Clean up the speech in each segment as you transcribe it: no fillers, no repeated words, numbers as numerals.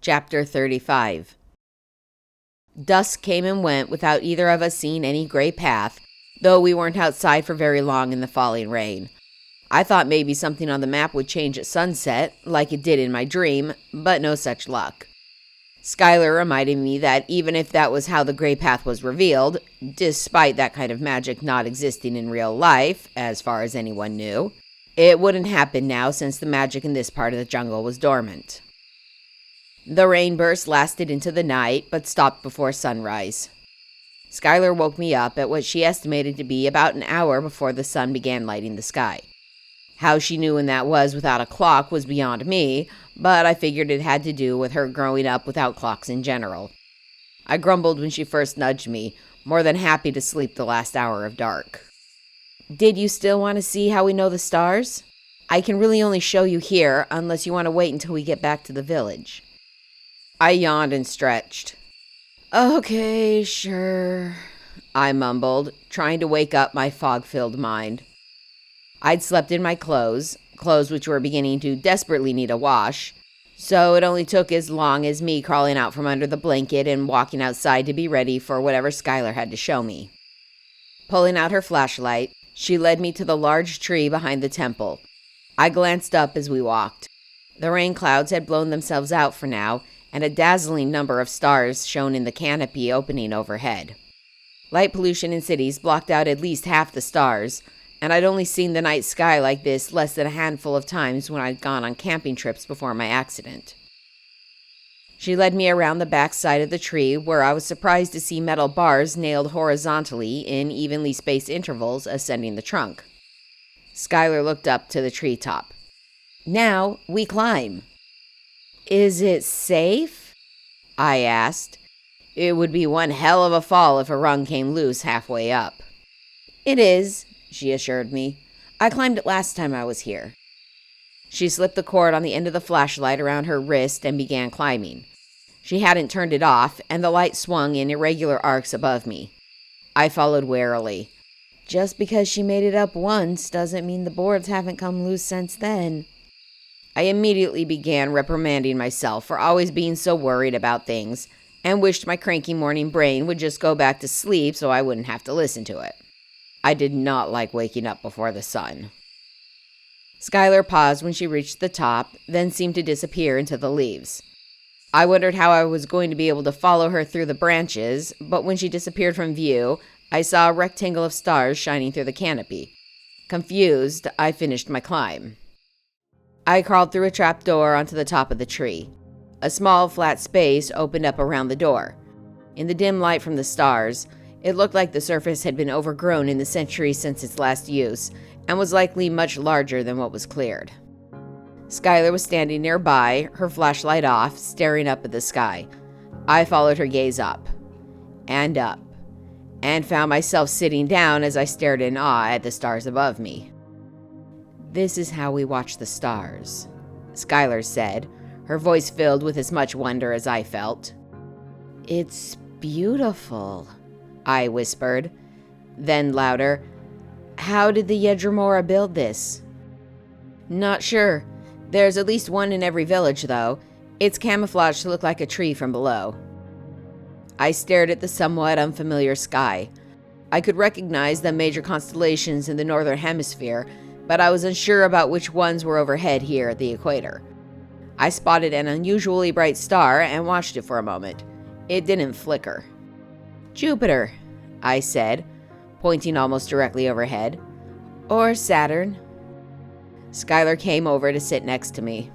Chapter 35. Dusk came and went without either of us seeing any gray path, though we weren't outside for very long in the falling rain. I thought maybe something on the map would change at sunset, like it did in my dream, but no such luck. Skylar reminded me that even if that was how the gray path was revealed, despite that kind of magic not existing in real life, as far as anyone knew, it wouldn't happen now since the magic in this part of the jungle was dormant. The rain burst lasted into the night, but stopped before sunrise. Skylar woke me up at what she estimated to be about an hour before the sun began lighting the sky. How she knew when that was without a clock was beyond me, but I figured it had to do with her growing up without clocks in general. I grumbled when she first nudged me, more than happy to sleep the last hour of dark. Did you still want to see how we know the stars? I can really only show you here, unless you want to wait until we get back to the village. I yawned and stretched. Okay, sure, I mumbled, trying to wake up my fog-filled mind. I'd slept in my clothes which were beginning to desperately need a wash, so it only took as long as me crawling out from under the blanket and walking outside to be ready for whatever Skylar had to show me. Pulling out her flashlight, she led me to the large tree behind the temple. I glanced up as we walked. The rain clouds had blown themselves out for now, and a dazzling number of stars shone in the canopy opening overhead. Light pollution in cities blocked out at least half the stars, and I'd only seen the night sky like this less than a handful of times when I'd gone on camping trips before my accident. She led me around the back side of the tree, where I was surprised to see metal bars nailed horizontally in evenly spaced intervals ascending the trunk. Skylar looked up to the treetop. Now we climb. Is it safe? I asked. It would be one hell of a fall if a rung came loose halfway up. It is, she assured me. I climbed it last time I was here. She slipped the cord on the end of the flashlight around her wrist and began climbing. She hadn't turned it off, and the light swung in irregular arcs above me. I followed warily. Just because she made it up once doesn't mean the boards haven't come loose since then. I immediately began reprimanding myself for always being so worried about things, and wished my cranky morning brain would just go back to sleep so I wouldn't have to listen to it. I did not like waking up before the sun. Skylar paused when she reached the top, then seemed to disappear into the leaves. I wondered how I was going to be able to follow her through the branches, but when she disappeared from view, I saw a rectangle of stars shining through the canopy. Confused, I finished my climb. I crawled through a trapdoor onto the top of the tree. A small, flat space opened up around the door. In the dim light from the stars, it looked like the surface had been overgrown in the centuries since its last use, and was likely much larger than what was cleared. Skylar was standing nearby, her flashlight off, staring up at the sky. I followed her gaze up, and found myself sitting down as I stared in awe at the stars above me. This is how we watch the stars, Skylar said, her voice filled with as much wonder as I felt. It's beautiful, I whispered. Then louder, how did the Yedramora build this? Not sure. There's at least one in every village, though. It's camouflaged to look like a tree from below. I stared at the somewhat unfamiliar sky. I could recognize the major constellations in the northern hemisphere, but I was unsure about which ones were overhead here at the equator. I spotted an unusually bright star and watched it for a moment. It didn't flicker. Jupiter, I said, pointing almost directly overhead. Or Saturn. Skylar came over to sit next to me.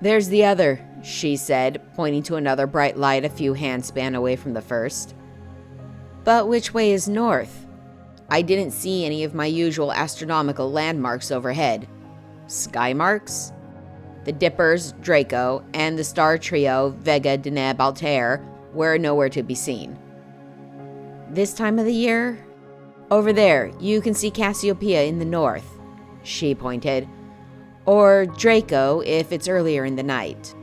There's the other, she said, pointing to another bright light a few handspan away from the first. But which way is north? I didn't see any of my usual astronomical landmarks overhead. Sky marks? The Dippers, Draco, and the star trio Vega, Deneb, Altair were nowhere to be seen. This time of the year? Over there, you can see Cassiopeia in the north, she pointed. Or Draco if it's earlier in the night.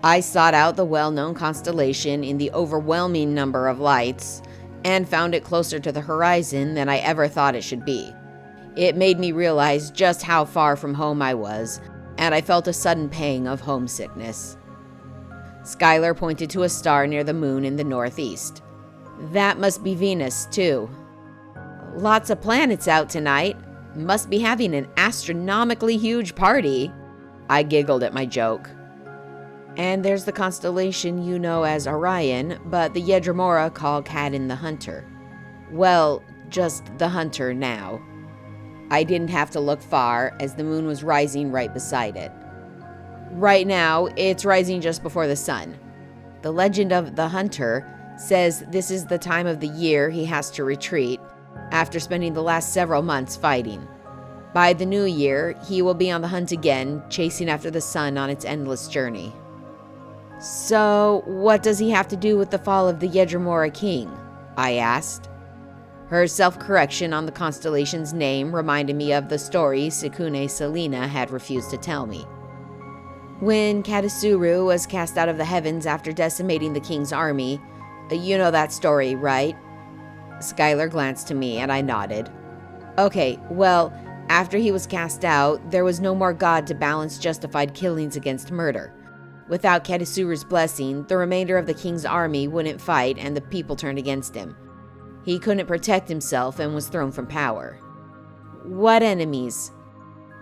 I sought out the well-known constellation in the overwhelming number of lights, and found it closer to the horizon than I ever thought it should be. It made me realize just how far from home I was, and I felt a sudden pang of homesickness. Skylar pointed to a star near the moon in the northeast. That must be Venus, too. Lots of planets out tonight. Must be having an astronomically huge party. I giggled at my joke. And there's the constellation you know as Orion, but the Yedramora call Cadin the Hunter. Well, just the Hunter now. I didn't have to look far, as the moon was rising right beside it. Right now, it's rising just before the sun. The legend of the Hunter says this is the time of the year he has to retreat, after spending the last several months fighting. By the new year, he will be on the hunt again, chasing after the sun on its endless journey. So, what does he have to do with the fall of the Yedramora king? I asked. Her self-correction on the constellation's name reminded me of the story Sekune Selena had refused to tell me. When Kadasuru was cast out of the heavens after decimating the king's army, you know that story, right? Skylar glanced to me and I nodded. Okay, well, after he was cast out, there was no more god to balance justified killings against murder. Without Kadasuru's blessing, the remainder of the king's army wouldn't fight and the people turned against him. He couldn't protect himself and was thrown from power. What enemies?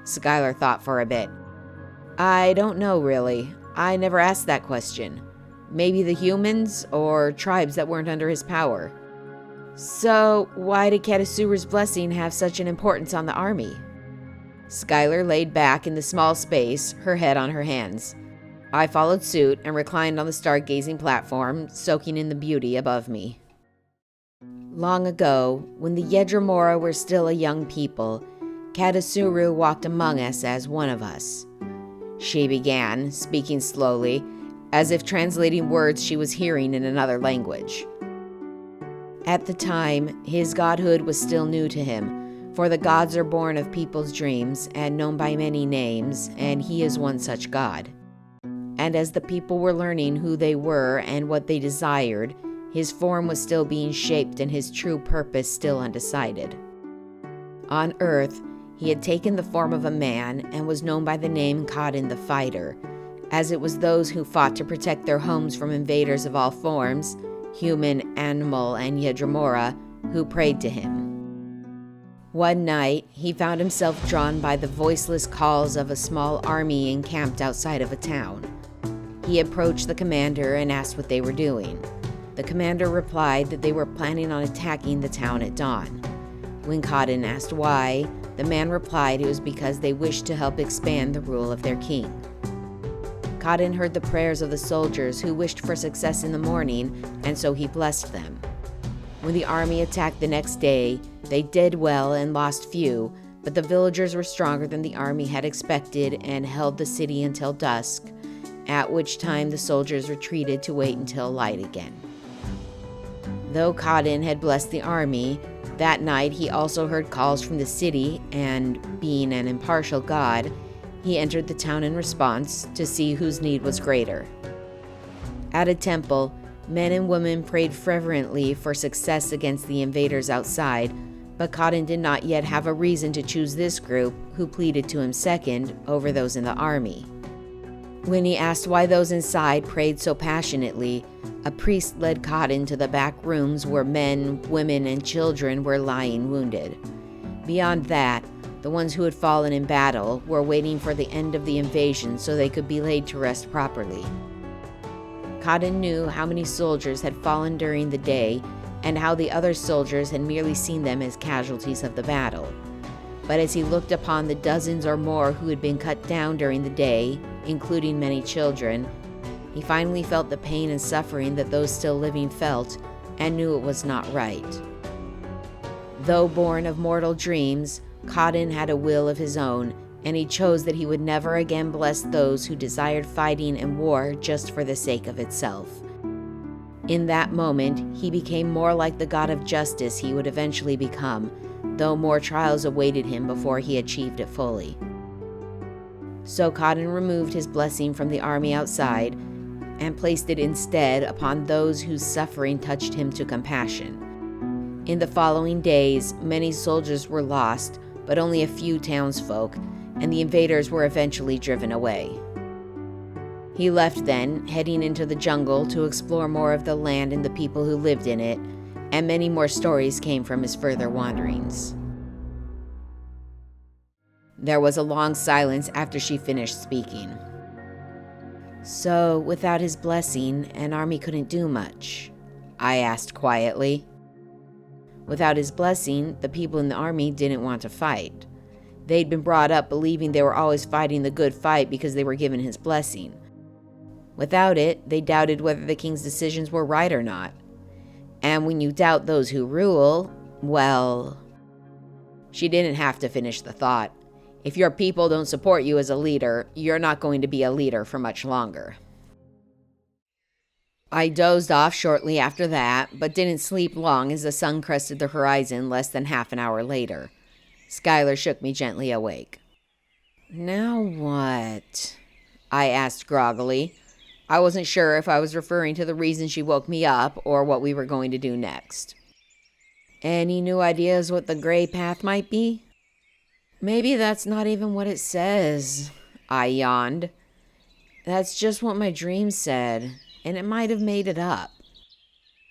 Skylar thought for a bit. I don't know, really. I never asked that question. Maybe the humans or tribes that weren't under his power. So, why did Kadasuru's blessing have such an importance on the army? Skylar laid back in the small space, her head on her hands. I followed suit and reclined on the stargazing platform, soaking in the beauty above me. Long ago, when the Yedramora were still a young people, Kadasuru walked among us as one of us. She began, speaking slowly, as if translating words she was hearing in another language. At the time, his godhood was still new to him, for the gods are born of people's dreams and known by many names, and he is one such god. And as the people were learning who they were and what they desired, his form was still being shaped and his true purpose still undecided. On Earth, he had taken the form of a man and was known by the name Cadin the Fighter, as it was those who fought to protect their homes from invaders of all forms, human, animal, and Yedramora, who prayed to him. One night, he found himself drawn by the voiceless calls of a small army encamped outside of a town. He approached the commander and asked what they were doing. The commander replied that they were planning on attacking the town at dawn. When Cadin asked why, the man replied it was because they wished to help expand the rule of their king. Cadin heard the prayers of the soldiers who wished for success in the morning, and so he blessed them. When the army attacked the next day, they did well and lost few, but the villagers were stronger than the army had expected and held the city until dusk, at which time the soldiers retreated to wait until light again. Though Cadin had blessed the army, that night he also heard calls from the city, and, being an impartial god, he entered the town in response to see whose need was greater. At a temple, men and women prayed fervently for success against the invaders outside, but Cadin did not yet have a reason to choose this group, who pleaded to him second, over those in the army. When he asked why those inside prayed so passionately, a priest led Cadin to the back rooms where men, women, and children were lying wounded. Beyond that, the ones who had fallen in battle were waiting for the end of the invasion so they could be laid to rest properly. Cadin knew how many soldiers had fallen during the day and how the other soldiers had merely seen them as casualties of the battle. But as he looked upon the dozens or more who had been cut down during the day, including many children, he finally felt the pain and suffering that those still living felt and knew it was not right. Though born of mortal dreams, Cadin had a will of his own, and he chose that he would never again bless those who desired fighting and war just for the sake of itself. In that moment, he became more like the god of justice he would eventually become, though more trials awaited him before he achieved it fully. So Cadin removed his blessing from the army outside and placed it instead upon those whose suffering touched him to compassion. In the following days, many soldiers were lost, but only a few townsfolk, and the invaders were eventually driven away. He left then, heading into the jungle to explore more of the land and the people who lived in it, and many more stories came from his further wanderings. There was a long silence after she finished speaking. "So, without his blessing, an army couldn't do much?" I asked quietly. Without his blessing, the people in the army didn't want to fight. They'd been brought up believing they were always fighting the good fight because they were given his blessing. Without it, they doubted whether the king's decisions were right or not. And when you doubt those who rule, well... She didn't have to finish the thought. If your people don't support you as a leader, you're not going to be a leader for much longer. I dozed off shortly after that, but didn't sleep long as the sun crested the horizon less than half an hour later. Skylar shook me gently awake. "Now what?" I asked groggily. I wasn't sure if I was referring to the reason she woke me up or what we were going to do next. "Any new ideas what the gray path might be?" "Maybe that's not even what it says," I yawned. "That's just what my dream said, and it might have made it up."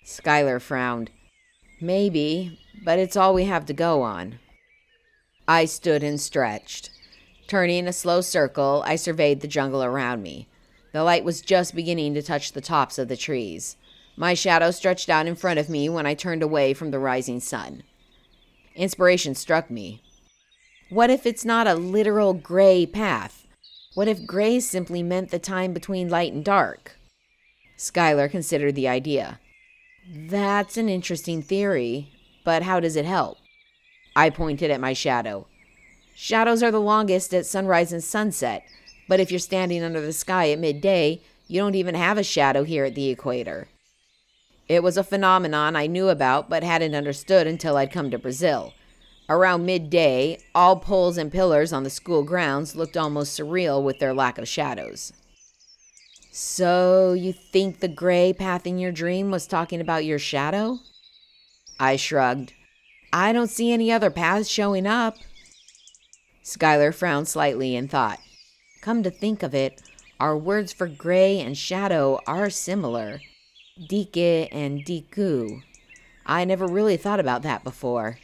Skylar frowned. "Maybe, but it's all we have to go on." I stood and stretched. Turning a slow circle, I surveyed the jungle around me. The light was just beginning to touch the tops of the trees. My shadow stretched out in front of me when I turned away from the rising sun. Inspiration struck me. What if it's not a literal gray path? What if gray simply meant the time between light and dark? Skylar considered the idea. "That's an interesting theory, but how does it help?" I pointed at my shadow. "Shadows are the longest at sunrise and sunset, but if you're standing under the sky at midday, you don't even have a shadow here at the equator." It was a phenomenon I knew about but hadn't understood until I'd come to Brazil. Around midday, all poles and pillars on the school grounds looked almost surreal with their lack of shadows. "So you think the gray path in your dream was talking about your shadow?" I shrugged. "I don't see any other paths showing up." Skylar frowned slightly in thought. Come to think of it, our words for gray and shadow are similar. Dike and diku. I never really thought about that before.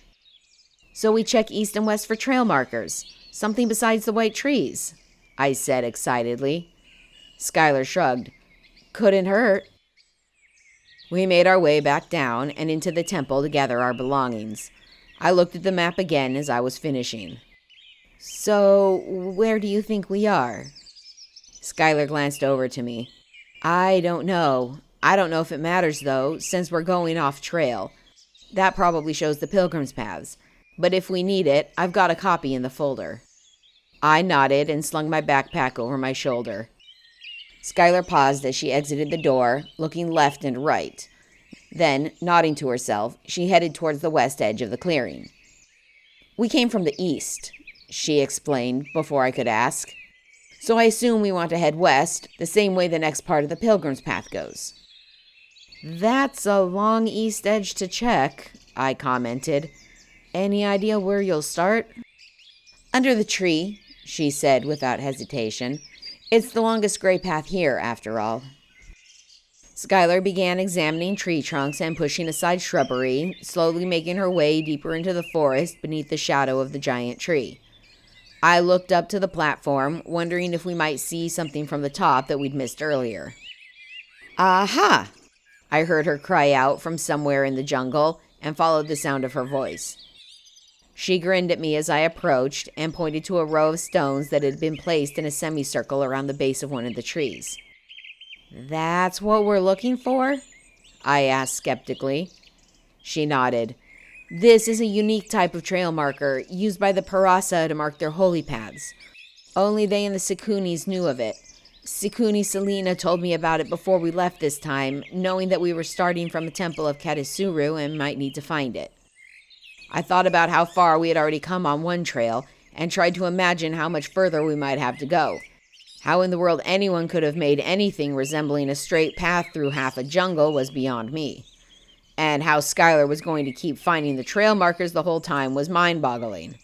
"So we check east and west for trail markers, something besides the white trees," I said excitedly. Skylar shrugged. "Couldn't hurt." We made our way back down and into the temple to gather our belongings. I looked at the map again as I was finishing. "So, where do you think we are?" Skylar glanced over to me. "I don't know. I don't know if it matters, though, since we're going off trail. That probably shows the pilgrim's paths. But if we need it, I've got a copy in the folder." I nodded and slung my backpack over my shoulder. Skylar paused as she exited the door, looking left and right. Then, nodding to herself, she headed towards the west edge of the clearing. "We came from the east," she explained before I could ask. "So I assume we want to head west, the same way the next part of the pilgrim's path goes." "That's a long east edge to check," I commented. "Any idea where you'll start?" "Under the tree," she said without hesitation. "It's the longest gray path here, after all." Skylar began examining tree trunks and pushing aside shrubbery, slowly making her way deeper into the forest beneath the shadow of the giant tree. I looked up to the platform, wondering if we might see something from the top that we'd missed earlier. "Aha!" I heard her cry out from somewhere in the jungle and followed the sound of her voice. She grinned at me as I approached and pointed to a row of stones that had been placed in a semicircle around the base of one of the trees. "That's what we're looking for?" I asked skeptically. She nodded. "This is a unique type of trail marker used by the Parasa to mark their holy paths. Only they and the Sikunis knew of it. Sikuni Selena told me about it before we left this time, knowing that we were starting from the temple of Katisuru and might need to find it. I thought about how far we had already come on one trail and tried to imagine how much further we might have to go. How in the world anyone could have made anything resembling a straight path through half a jungle was beyond me. And how Skylar was going to keep finding the trail markers the whole time was mind-boggling.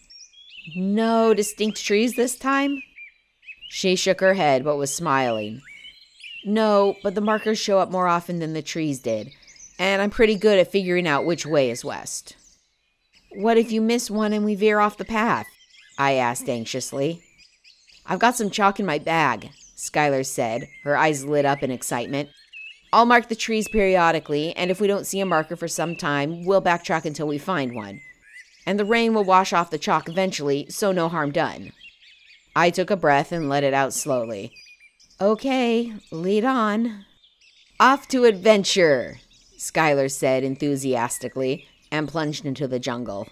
"No distinct trees this time?" She shook her head but was smiling. No, but the markers show up more often than the trees did, and I'm pretty good at figuring out which way is west. What if you miss one and we veer off the path? I asked anxiously. I've got some chalk in my bag, Skylar said, her eyes lit up in excitement. I'll mark the trees periodically, and if we don't see a marker for some time, we'll backtrack until we find one. And the rain will wash off the chalk eventually, so no harm done. I took a breath and let it out slowly. Okay, lead on. Off to adventure, Skylar said enthusiastically, and plunged into the jungle.